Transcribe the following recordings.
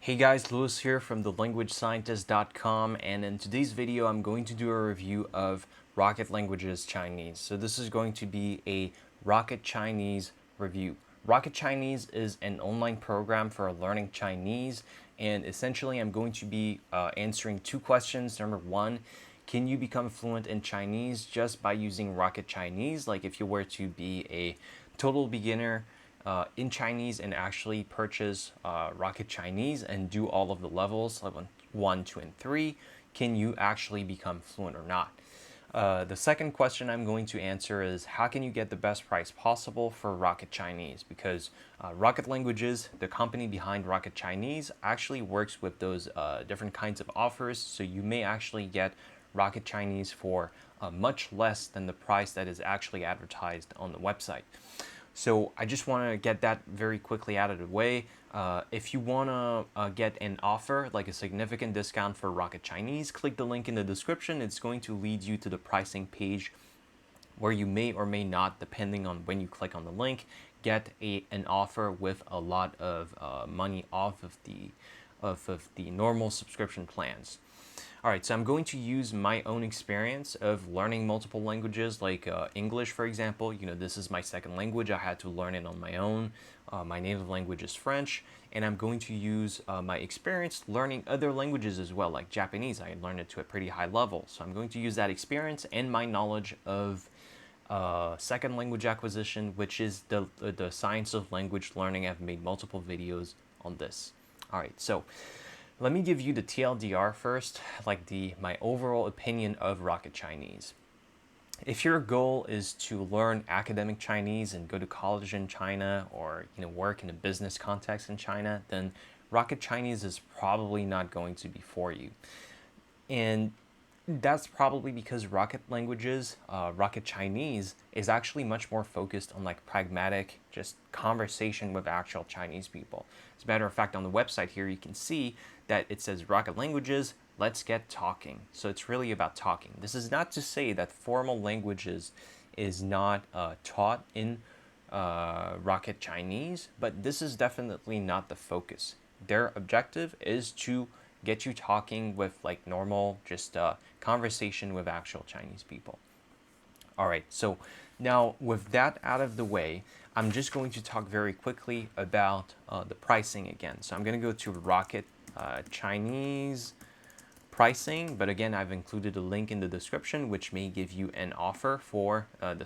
Hey guys, Lewis here from thelanguagescientist.com, and in today's video I'm going to do a review of Rocket Languages Chinese. So this is going to be a Rocket Chinese review. Rocket Chinese is an online program for learning Chinese, and essentially I'm going to be answering two questions. Number one, can you become fluent in Chinese just by using Rocket Chinese? Like if you were to be a total beginner in Chinese and actually purchase Rocket Chinese and do all of the levels, level 1, 2, and 3, can you actually become fluent or not? The second question I'm going to answer is how can you get the best price possible for Rocket Chinese? Because Rocket Languages, the company behind Rocket Chinese, actually works with those different kinds of offers, so you may actually get Rocket Chinese for much less than the price that is actually advertised on the website. So I just want to get that very quickly out of the way. If you want to get an offer, like a significant discount for Rocket Chinese, click the link in the description. It's going to lead you to the pricing page where you may or may not, depending on when you click on the link, get an offer with a lot of money off of the normal subscription plans. All right, so I'm going to use my own experience of learning multiple languages, like English, for example. You know, this is my second language. I had to learn it on my own. My native language is French, and I'm going to use my experience learning other languages as well, like Japanese. I learned it to a pretty high level. So I'm going to use that experience and my knowledge of second language acquisition, which is the science of language learning. I've made multiple videos on this. All right, so let me give you the TLDR first, like my overall opinion of Rocket Chinese. If your goal is to learn academic Chinese and go to college in China, or work in a business context in China, then Rocket Chinese is probably not going to be for you. And that's probably because Rocket Languages, Rocket Chinese, is actually much more focused on like pragmatic, just conversation with actual Chinese people. As a matter of fact, on the website here, you can see that it says Rocket Languages, let's get talking. So it's really about talking. This is not to say that formal languages is not taught in Rocket Chinese, but this is definitely not the focus. Their objective is to get you talking with like normal, just conversation with actual Chinese people. All right, so now with that out of the way, I'm just going to talk very quickly about the pricing again. So I'm going to go to Rocket Chinese pricing, but again, I've included a link in the description which may give you an offer for the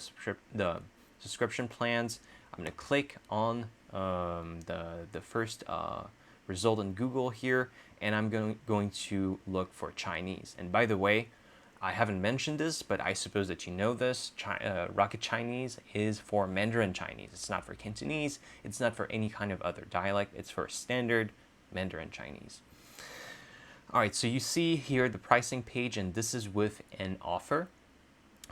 subscription plans. I'm going to click on the first result in Google here, and I'm going to look for Chinese. And by the way, I haven't mentioned this, but I suppose that you know this. Rocket Chinese is for Mandarin Chinese. It's not for Cantonese. It's not for any kind of other dialect. It's for standard Mandarin Chinese. All right, so you see here the pricing page, and this is with an offer.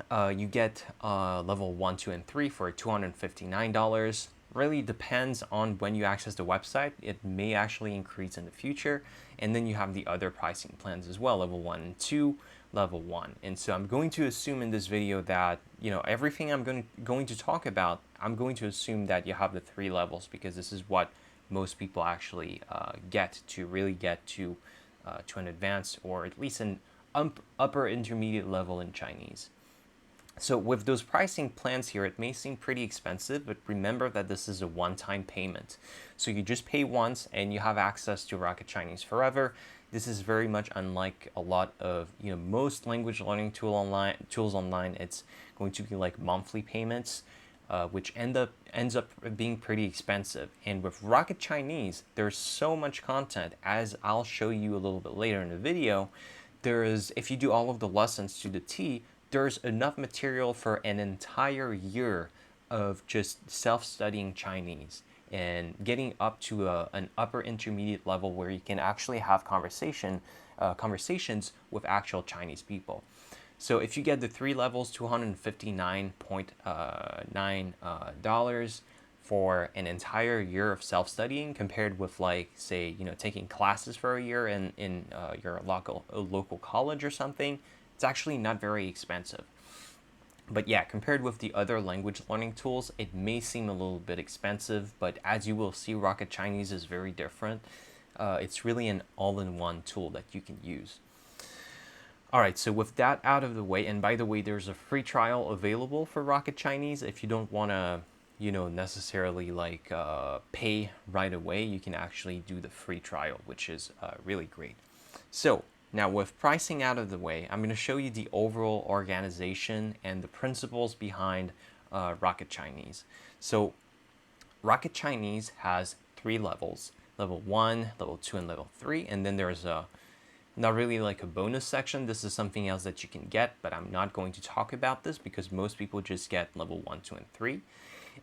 You get level 1, 2, and 3 for $259. Really depends on when you access the website. It may actually increase in the future. And then you have the other pricing plans as well, level 1 and 2, level 1. And so I'm going to assume in this video that, everything I'm going to talk about, I'm going to assume that you have the 3 levels, because this is what most people actually really get to an advanced, or at least an upper intermediate level in Chinese. So with those pricing plans here, it may seem pretty expensive, but remember that this is a one-time payment. So you just pay once and you have access to Rocket Chinese forever. This is very much unlike a lot of most language learning tools online. It's going to be like monthly payments, which ends up being pretty expensive. And with Rocket Chinese, there's so much content, as I'll show you a little bit later in the video. If you do all of the lessons to the T, there's enough material for an entire year of just self-studying Chinese and getting up to an upper intermediate level where you can actually have conversations with actual Chinese people. So if you get the 3 levels, $259.9 for an entire year of self-studying, compared with like, say, taking classes for a year in your local college or something, it's actually not very expensive. But yeah, compared with the other language learning tools, it may seem a little bit expensive, but as you will see, Rocket Chinese is very different. It's really an all-in-one tool that you can use. All right, so with that out of the way, and by the way, there's a free trial available for Rocket Chinese. If you don't want to, necessarily like pay right away, you can actually do the free trial, which is really great. So now with pricing out of the way, I'm going to show you the overall organization and the principles behind Rocket Chinese. So Rocket Chinese has 3 levels: level 1, level 2, and level 3, and then there's a not really like a bonus section. This is something else that you can get, but I'm not going to talk about this because most people just get level 1, 2, and 3.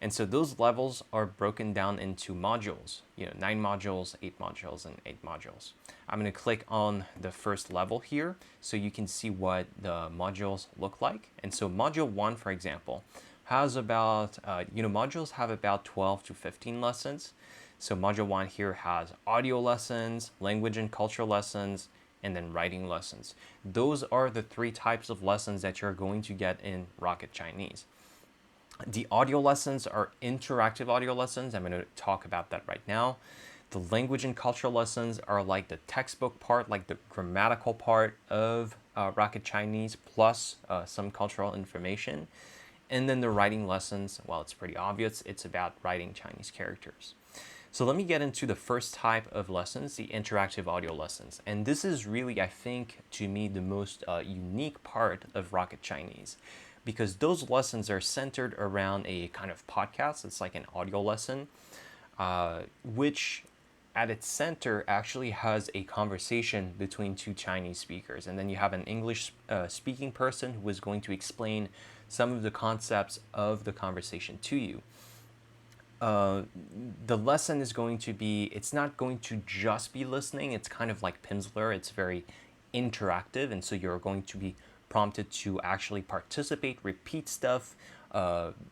And so those levels are broken down into modules, 9 modules, 8 modules, and 8 modules. I'm going to click on the first level here so you can see what the modules look like. And so module 1, for example, has about, modules have about 12 to 15 lessons. So module 1 here has audio lessons, language and culture lessons, and then writing lessons. Those are the 3 types of lessons that you're going to get in Rocket Chinese. The audio lessons are interactive audio lessons. I'm going to talk about that right now. The language and cultural lessons are like the textbook part, like the grammatical part of Rocket Chinese, plus some cultural information. And then the writing lessons, well, it's pretty obvious. It's about writing Chinese characters. So let me get into the first type of lessons, the interactive audio lessons. And this is really, I think, to me, the most unique part of Rocket Chinese, because those lessons are centered around a kind of podcast. It's like an audio lesson, which at its center actually has a conversation between 2 Chinese speakers. And then you have an English speaking person who is going to explain some of the concepts of the conversation to you. The lesson is going to be, it's not going to just be listening. It's kind of like Pimsleur. It's very interactive. And so you're going to be prompted to actually participate, repeat stuff,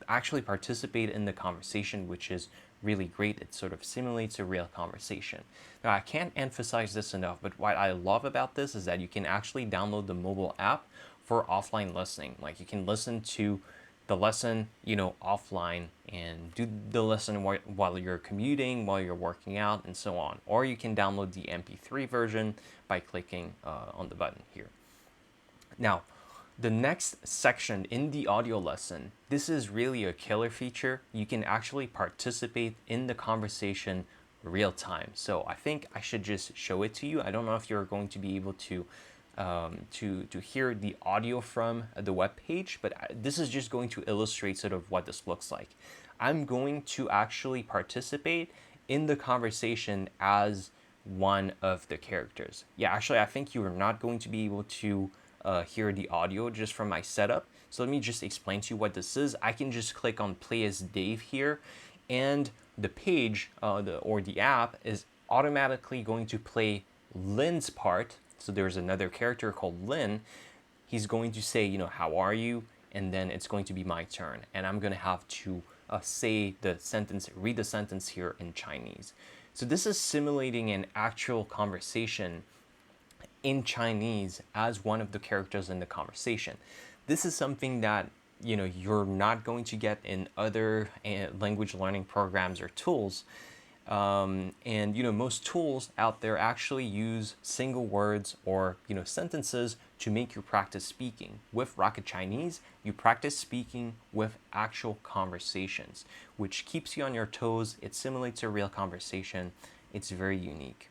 actually participate in the conversation, which is really great. It sort of simulates a real conversation. Now, I can't emphasize this enough, but what I love about this is that you can actually download the mobile app for offline listening. Like you can listen to the lesson, offline and do the lesson while you're commuting, while you're working out, and so on. Or you can download the MP3 version by clicking on the button here. Now, the next section in the audio lesson, this is really a killer feature. You can actually participate in the conversation real time. So I think I should just show it to you. I don't know if you're going to be able to hear the audio from the web page, but this is just going to illustrate sort of what this looks like. I'm going to actually participate in the conversation as one of the characters. Yeah, actually, I think you are not going to be able to hear the audio just from my setup. So let me just explain to you what this is. I can just click on Play as Dave here, and the page or the app is automatically going to play Lin's part. So there's another character called Lin. He's going to say, how are you? And then it's going to be my turn. And I'm going to have to say the sentence, read the sentence here in Chinese. So this is simulating an actual conversation in Chinese as one of the characters in the conversation. This is something that you're not going to get in other language learning programs or tools. And most tools out there actually use single words or sentences to make you practice speaking. With Rocket Chinese, you practice speaking with actual conversations, which keeps you on your toes. It simulates a real conversation. It's very unique.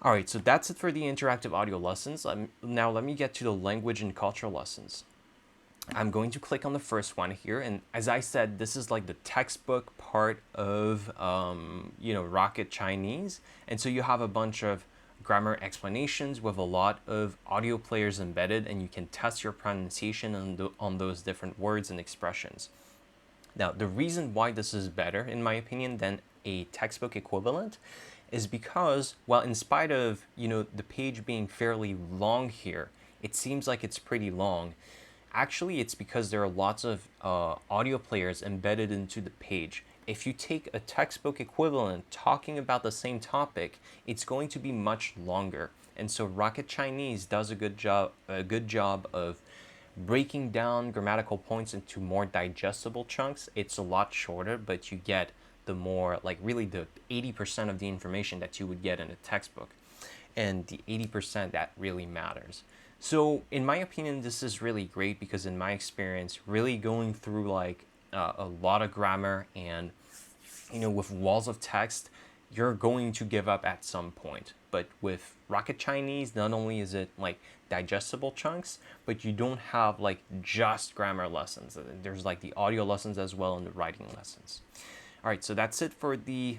All right, so that's it for the interactive audio lessons. Now let me get to the language and cultural lessons. I'm going to click on the first one here, and as I said, this is like the textbook part of Rocket Chinese, and so you have a bunch of grammar explanations with a lot of audio players embedded, and you can test your pronunciation on those different words and expressions. Now, the reason why this is better, in my opinion, than a textbook equivalent is because, well, in spite of the page being fairly long here, it seems like it's pretty long. Actually, it's because there are lots of audio players embedded into the page. If you take a textbook equivalent talking about the same topic, it's going to be much longer. And so Rocket Chinese does a good job of breaking down grammatical points into more digestible chunks. It's a lot shorter, but you get the more, like really the 80% of the information that you would get in a textbook, and the 80% that really matters. So in my opinion, this is really great because in my experience, really going through like a lot of grammar and with walls of text, you're going to give up at some point. But with Rocket Chinese, not only is it like digestible chunks, but you don't have like just grammar lessons. There's like the audio lessons as well and the writing lessons. All right, so that's it for the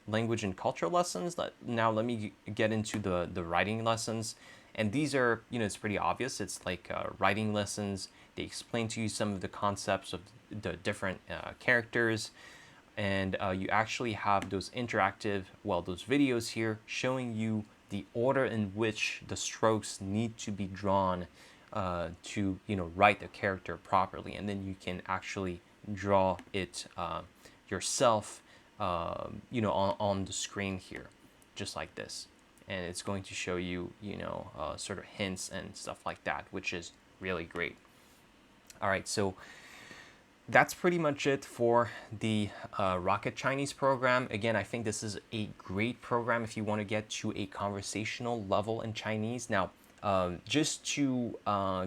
language and culture lessons. Now let me get into the writing lessons. And these are, it's pretty obvious. It's like writing lessons. They explain to you some of the concepts of the different characters. And you actually have those interactive, those videos here showing you the order in which the strokes need to be drawn to, write the character properly. And then you can actually draw it yourself, on the screen here, just like this. And it's going to show you, sort of hints and stuff like that, which is really great. All right, so that's pretty much it for the Rocket Chinese program. Again, I think this is a great program if you want to get to a conversational level in Chinese. Now, just to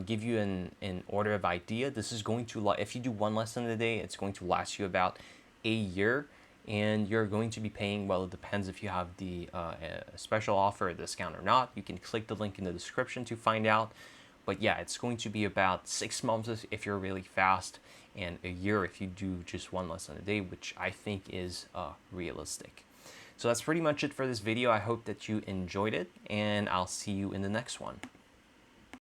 give you an order of idea, this is going to, if you do one lesson a day, it's going to last you about a year. And you're going to be paying, it depends if you have the special offer or discount or not. You can click the link in the description to find out. But yeah, it's going to be about 6 months if you're really fast, and a year if you do just one lesson a day, which I think is realistic. So that's pretty much it for this video. I hope that you enjoyed it, and I'll see you in the next one.